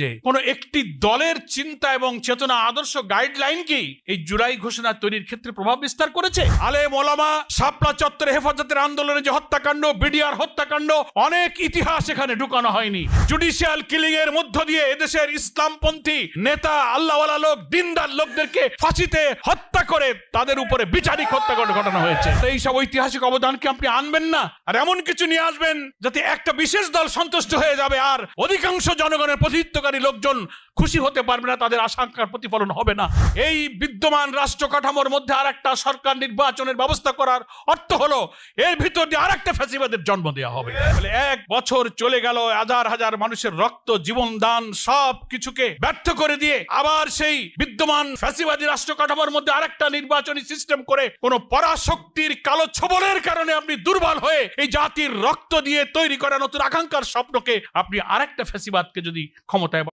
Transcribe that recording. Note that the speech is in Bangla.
যে কোন একটি দলের চিন্তা এবং চেতনা আদর্শ গাইডলাইন কি এই জুলাই ঘোষণা তৈরির ক্ষেত্রে প্রভাব বিস্তার করেছে? আলেম ওলামা, শাপলা চত্বরে হেফাজতের আন্দোলনে যে হত্যাকাণ্ড, বিডিআর হত্যাকাণ্ড, অনেক ইতিহাস এখানে ঢুকানো হয়নি। জুডিশিয়াল কিলিং এর মধ্য দিয়ে এদেশের ইসলামপন্থী নেতা, আল্লাহওয়ালা লোক, দিনদার লোকদেরকে ফাঁসিতে হত্যা করে তাদের উপরে বিচারিক হত্যা ঘটানো হয়েছে। এই সব ঐতিহাসিক অবদানকে আপনি আনবেন না, আর এমন কিছু নিয়ে আসবেন যাতে একটা বিশেষ দল সন্তুষ্ট হয়ে যাবে আর অধিকাংশ জনগণের প্রতিনিধিত্বকারী লোকজন খুশি হতে পারবে না, তাদের আশঙ্কার প্রতিফলন হবে না। এই বিদ্যমান রাষ্ট্র কাঠামোর মধ্যে আর একটা সরকার নির্বাচনের ব্যবস্থা করার অর্থ হলো এর ভিতর দিয়ে আর একটা ফ্যাসিবাদের জন্ম দেওয়া হবে। এক বছর চলে গেল, হাজার হাজার মানুষের রক্ত, জীবন দান সব কিছুকে ব্যর্থ করে দিয়ে আবার সেই বিদ্যমান ফ্যাসিবাদী রাষ্ট্র কাঠামোর মধ্যে আর একটা নির্বাচনী সিস্টেম করে কোন পরাশক্তির কালো ছবলের কারণে আপনি দুর্বল হয়ে এই জাতির রক্ত দিয়ে তৈরি করা নতুন আকাঙ্ক্ষার স্বপ্নকে আপনি আরেকটা ফ্যাসিবাদকে যদি ক্ষমতায়